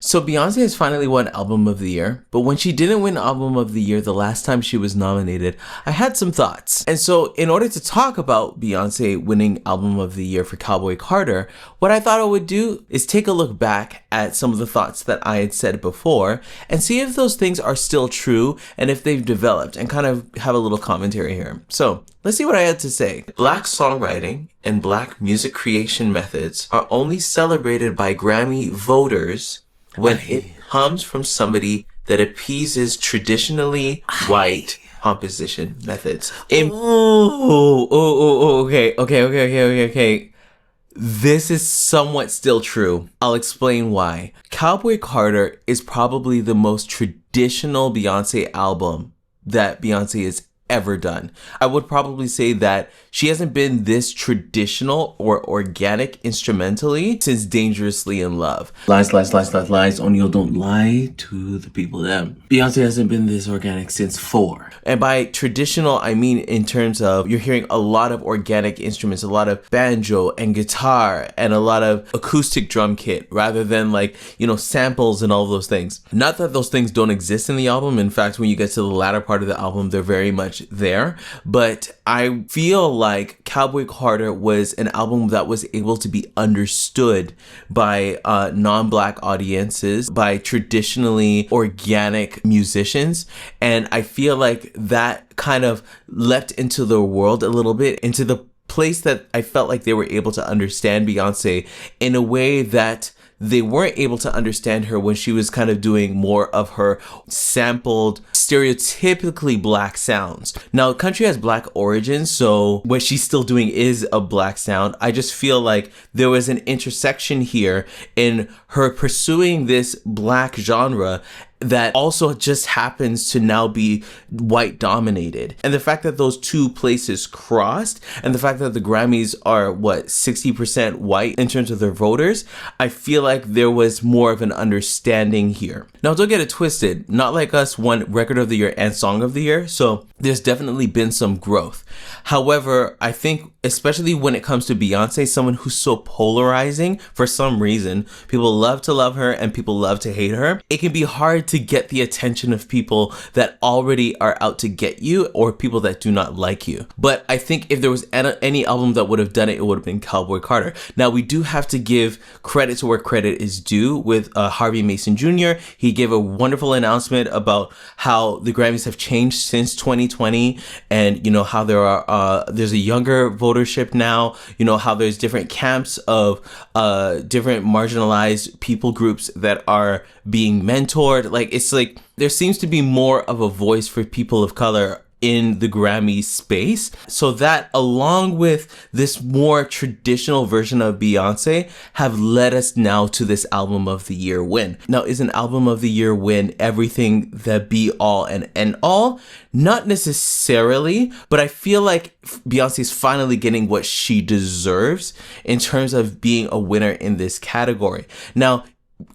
So Beyoncé has finally won Album of the Year, but when she didn't win Album of the Year the last time she was nominated, I had some thoughts. And so in order to talk about Beyoncé winning Album of the Year for Cowboy Carter, what I thought I would do is take a look back at some of the thoughts that I had said before and see if those things are still true and if they've developed, and kind of have a little commentary here. So let's see what I had to say. Black songwriting and Black music creation methods are only celebrated by Grammy voters when it comes from somebody that appeases traditionally white composition methods. Okay. This is somewhat still true. I'll explain why. Cowboy Carter is probably the most traditional Beyoncé album that Beyoncé has ever done. I would probably say that she hasn't been this traditional or organic instrumentally since Dangerously in Love. Lies. O'Neal, don't lie to the people. Beyoncé hasn't been this organic since 4. And by traditional, I mean in terms of you're hearing a lot of organic instruments, a lot of banjo and guitar and a lot of acoustic drum kit rather than samples and all those things. Not that those things don't exist in the album. In fact, when you get to the latter part of the album, they're very much there. But I feel like Cowboy Carter was an album that was able to be understood by non-Black audiences, by traditionally organic musicians. And I feel like that kind of leapt into the world a little bit, into the place that I felt like they were able to understand Beyoncé in a way that they weren't able to understand her when she was kind of doing more of her sampled, stereotypically Black sounds. Now, country has Black origins, so what she's still doing is a Black sound. I just feel like there was an intersection here in her pursuing this Black genre that also just happens to now be white dominated. And the fact that those two places crossed, and the fact that the Grammys are 60% white in terms of their voters, I feel like there was more of an understanding here. Now, don't get it twisted. Not Like Us won Record of the Year and Song of the Year, so there's definitely been some growth. However, I think especially when it comes to Beyoncé, someone who's so polarizing for some reason, people love to love her and people love to hate her, it can be hard to get the attention of people that already are out to get you or people that do not like you. But I think if there was any album that would have done it, it would have been Cowboy Carter. Now, we do have to give credit to where credit is due with Harvey Mason Jr. He gave a wonderful announcement about how the Grammys have changed since 2020, and how there's a younger votership now, how there's different camps of different marginalized people groups that are being mentored. It's like there seems to be more of a voice for people of color in the Grammy space. So that, along with this more traditional version of Beyoncé, have led us now to this Album of the Year win. Now, is an Album of the Year win everything, the be all and end all? Not necessarily, but I feel like Beyoncé's finally getting what she deserves in terms of being a winner in this category. Now,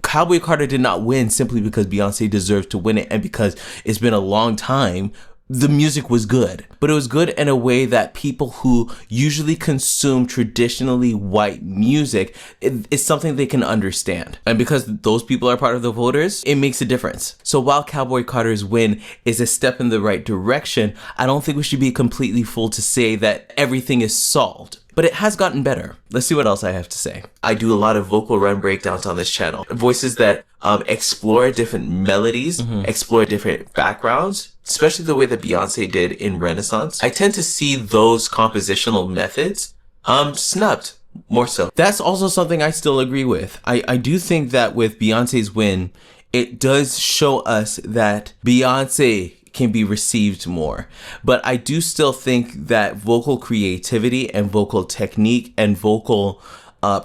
Cowboy Carter did not win simply because Beyoncé deserved to win it and because it's been a long time. The music was good, but it was good in a way that people who usually consume traditionally white music, it's something they can understand. And because those people are part of the voters, it makes a difference. So while Cowboy Carter's win is a step in the right direction, I don't think we should be completely fooled to say that everything is solved. But it has gotten better. Let's see what else I have to say. I do a lot of vocal run breakdowns on this channel. Voices that explore different melodies, explore different backgrounds, especially the way that Beyoncé did in Renaissance. I tend to see those compositional methods snubbed more so. That's also something I still agree with. I do think that with Beyoncé's win, it does show us that Beyoncé can be received more. But I do still think that vocal creativity and vocal technique and vocal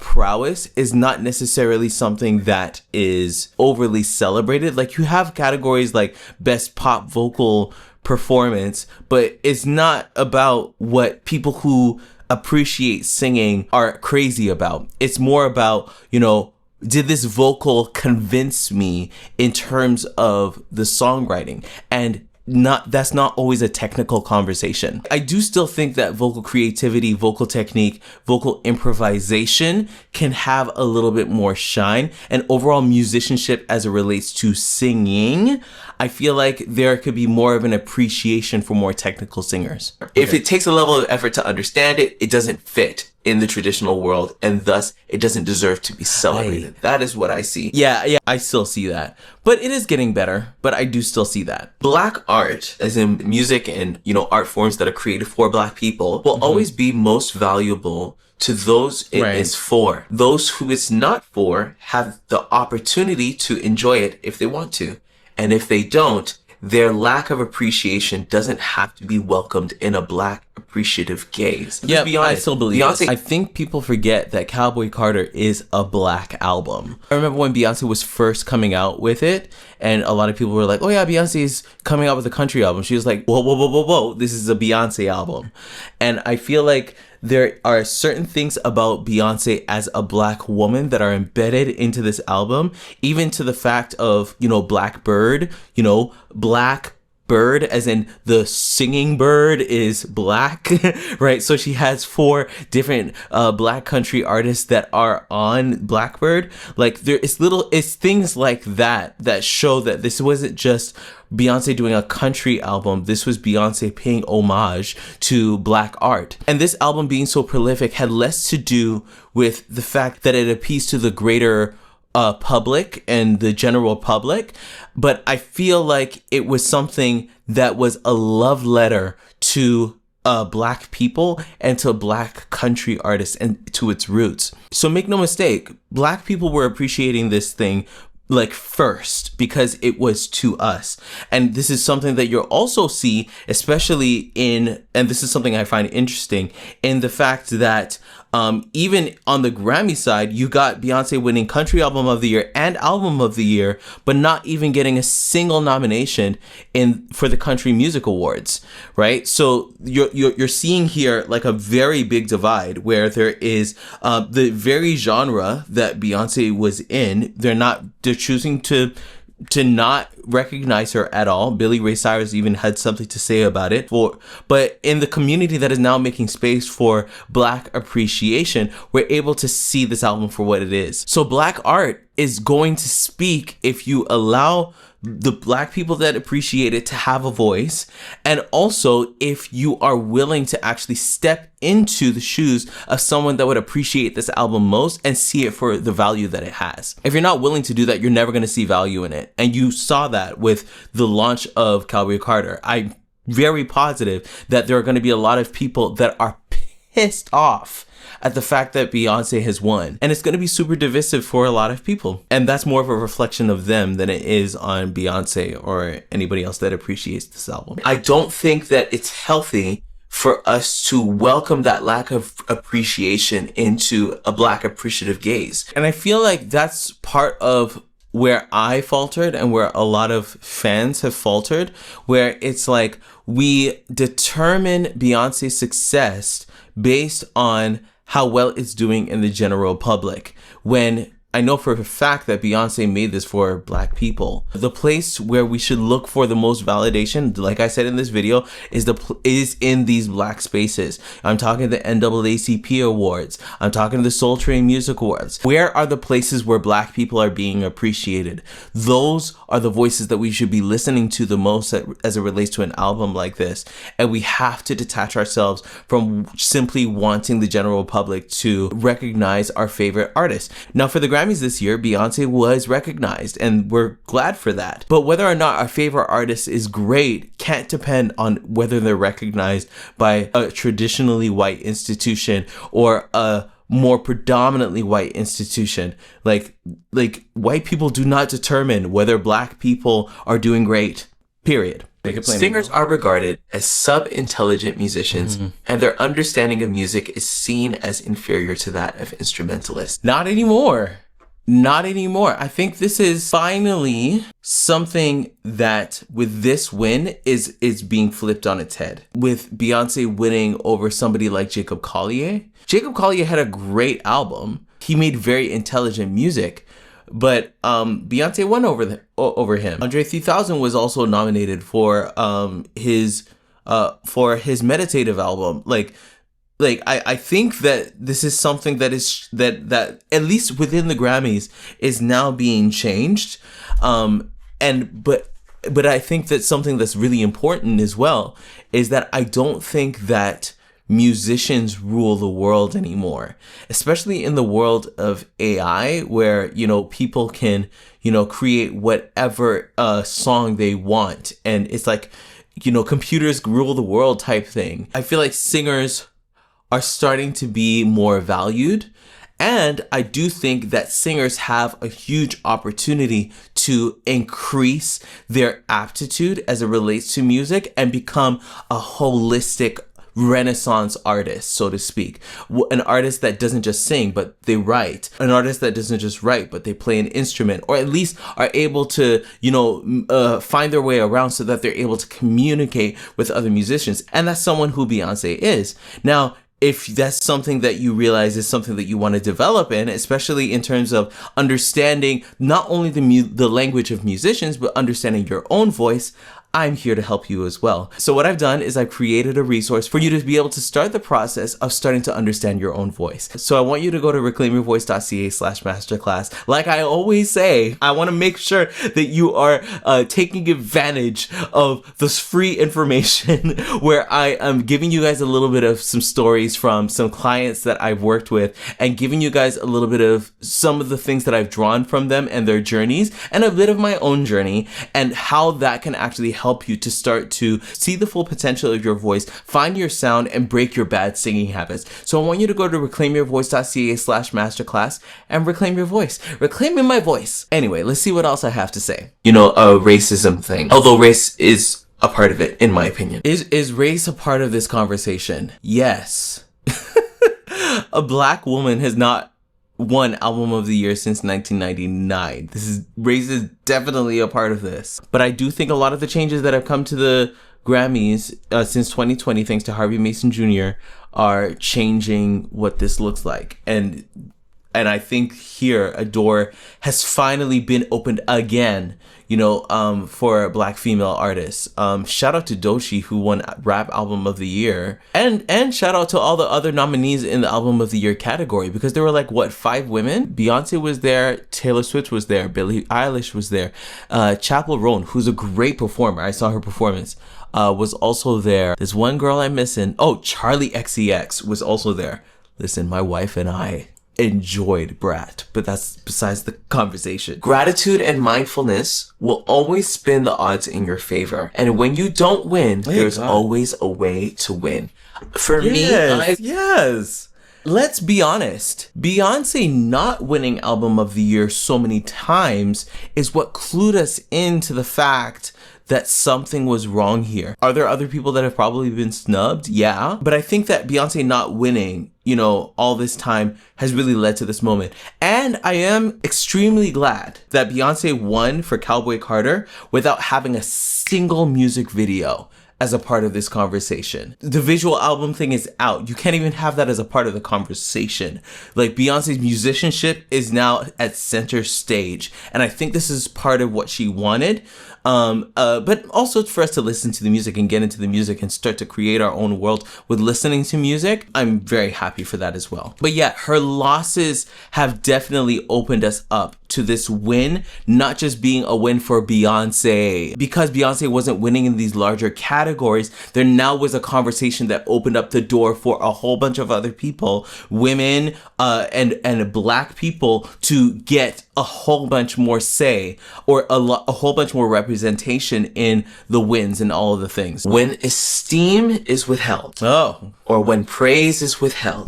prowess is not necessarily something that is overly celebrated. Like, you have categories like best pop vocal performance, but it's not about what people who appreciate singing are crazy about. It's more about, did this vocal convince me in terms of the songwriting? And that's not always a technical conversation. I do still think that vocal creativity, vocal technique, vocal improvisation can have a little bit more shine, and overall musicianship as it relates to singing. I feel like there could be more of an appreciation for more technical singers. Okay. If it takes a level of effort to understand it, it doesn't fit in the traditional world, and thus it doesn't deserve to be celebrated. That is what I see. Yeah, I still see that. But it is getting better, but I do still see that. Black art, as in music and, art forms that are created for Black people, will always be most valuable to those it is for. Those who it's not for have the opportunity to enjoy it if they want to. And if they don't, their lack of appreciation doesn't have to be welcomed in a Black appreciative gaze. Yeah, I still believe Beyonce. I think people forget that Cowboy Carter is a Black album. I remember when Beyonce was first coming out with it, and a lot of people were like, oh yeah, Beyonce's coming out with a country album. She was like, whoa, this is a Beyonce album. And I feel like there are certain things about Beyonce as a Black woman that are embedded into this album, even to the fact of, Blackbird, Black bird, as in the singing bird is Black, right? So she has 4 different Black country artists that are on Blackbird. Like it's things like that show that this wasn't just Beyonce doing a country album. This was Beyonce paying homage to Black art. And this album being so prolific had less to do with the fact that it appeals to the greater public and the general public, but I feel like it was something that was a love letter to Black people and to Black country artists and to its roots. So make no mistake, Black people were appreciating this thing first because it was to us. And this is something that you'll also see, especially and this is something I find interesting, in the fact that even on the Grammy side, you got Beyonce winning Country Album of the Year and Album of the Year, but not even getting a single nomination for the Country Music Awards, right? So you're seeing here a very big divide where there is the very genre that Beyonce was in. They're choosing to not recognize her at all. Billy Ray Cyrus even had something to say about it. But in the community that is now making space for Black appreciation, we're able to see this album for what it is. So Black art is going to speak if you allow the Black people that appreciate it to have a voice, and also if you are willing to actually step into the shoes of someone that would appreciate this album most and see it for the value that it has. If you're not willing to do that, you're never going to see value in it. And you saw that with the launch of Cowboy Carter. I'm very positive that there are going to be a lot of people that are pissed off at the fact that Beyonce has won. And it's going to be super divisive for a lot of people. And that's more of a reflection of them than it is on Beyonce or anybody else that appreciates this album. I don't think that it's healthy for us to welcome that lack of appreciation into a Black appreciative gaze. And I feel like that's part of where I faltered and where a lot of fans have faltered, where it's like we determine Beyonce's success based on how well it's doing in the general public, when I know for a fact that Beyonce made this for Black people. The place where we should look for the most validation, like I said in this video, is in these Black spaces. I'm talking the NAACP Awards. I'm talking the Soul Train Music Awards. Where are the places where Black people are being appreciated? Those are the voices that we should be listening to the most as it relates to an album like this. And we have to detach ourselves from simply wanting the general public to recognize our favorite artists. Now, for the Grammys this year, Beyonce was recognized, and we're glad for that. But whether or not our favorite artist is great can't depend on whether they're recognized by a traditionally white institution or a more predominantly white institution. Like white people do not determine whether Black people are doing great, period. Singers are regarded as sub-intelligent musicians, and their understanding of music is seen as inferior to that of instrumentalists. Not anymore. Not anymore. I think this is finally something that with this win is being flipped on its head. With Beyonce winning over somebody like Jacob Collier. Jacob Collier had a great album. He made very intelligent music. Beyonce won over him. Andre 3000 was also nominated for his meditative album. I think that this is something that is that at least within the Grammys is now being changed. But I think that something that's really important as well is that I don't think that musicians rule the world anymore, especially in the world of AI, where, people can, create whatever song they want. And it's like, computers rule the world type thing. I feel like singers are starting to be more valued. And I do think that singers have a huge opportunity to increase their aptitude as it relates to music and become a holistic Renaissance artist, so to speak. An artist that doesn't just sing, but they write. An artist that doesn't just write, but they play an instrument, or at least are able to, find their way around so that they're able to communicate with other musicians. And that's someone who Beyonce is. Now, if that's something that you realize is something that you want to develop in, especially in terms of understanding not only the language of musicians, but understanding your own voice, I'm here to help you as well. So what I've done is I've created a resource for you to be able to start the process of starting to understand your own voice. So I want you to go to reclaimyourvoice.ca/masterclass. Like I always say, I want to make sure that you are taking advantage of this free information where I am giving you guys a little bit of some stories from some clients that I've worked with and giving you guys a little bit of some of the things that I've drawn from them and their journeys and a bit of my own journey and how that can actually help you to start to see the full potential of your voice, find your sound, and break your bad singing habits. So I want you to go to reclaimyourvoice.ca/masterclass and reclaim your voice. Reclaiming my voice. Anyway, let's see what else I have to say. A racism thing. Although race is a part of it, in my opinion. Is race a part of this conversation? Yes. A black woman has not won Album of the Year since 1999. Race is definitely a part of this. But I do think a lot of the changes that have come to the Grammys since 2020, thanks to Harvey Mason Jr., are changing what this looks like. And I think here a door has finally been opened again, for black female artists. Shout out to Doechii, who won Rap Album of the Year. And shout out to all the other nominees in the Album of the Year category, because there were 5 women? Beyonce was there, Taylor Swift was there, Billie Eilish was there, Chappell Roan, who's a great performer. I saw her performance. Was also there. There's one girl I'm missing. Oh, Charlie XCX was also there. Listen, my wife and I enjoyed Brat, but that's besides the conversation. Gratitude and mindfulness will always spin the odds in your favor. And when you don't win, there's always a way to win. For me, yes. Let's be honest. Beyonce not winning Album of the Year so many times is what clued us into the fact that something was wrong here. Are there other people that have probably been snubbed? Yeah. But I think that Beyonce not winning, all this time has really led to this moment. And I am extremely glad that Beyonce won for Cowboy Carter without having a single music video as a part of this conversation. The visual album thing is out. You can't even have that as a part of the conversation. Like, Beyonce's musicianship is now at center stage. And I think this is part of what she wanted. But also for us to listen to the music and get into the music and start to create our own world with listening to music. I'm very happy for that as well. But yeah, her losses have definitely opened us up to this win, not just being a win for Beyonce. Because Beyonce wasn't winning in these larger categories, there now was a conversation that opened up the door for a whole bunch of other people, women, and black people, to get a whole bunch more say, or a whole bunch more representation in the wins and all of the things. When esteem is withheld, or when praise is withheld,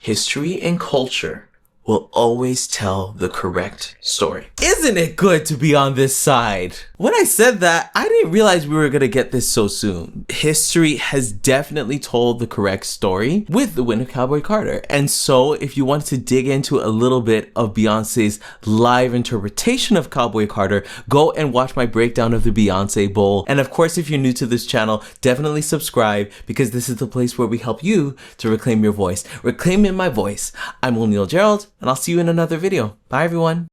history and culture will always tell the correct story. Isn't it good to be on this side? When I said that, I didn't realize we were gonna get this so soon. History has definitely told the correct story with the win of Cowboy Carter. And so if you want to dig into a little bit of Beyonce's live interpretation of Cowboy Carter, go and watch my breakdown of the Beyonce Bowl. And of course, if you're new to this channel, definitely subscribe, because this is the place where we help you to reclaim your voice. Reclaiming my voice. I'm O'Neal Gerald, and I'll see you in another video. Bye, everyone.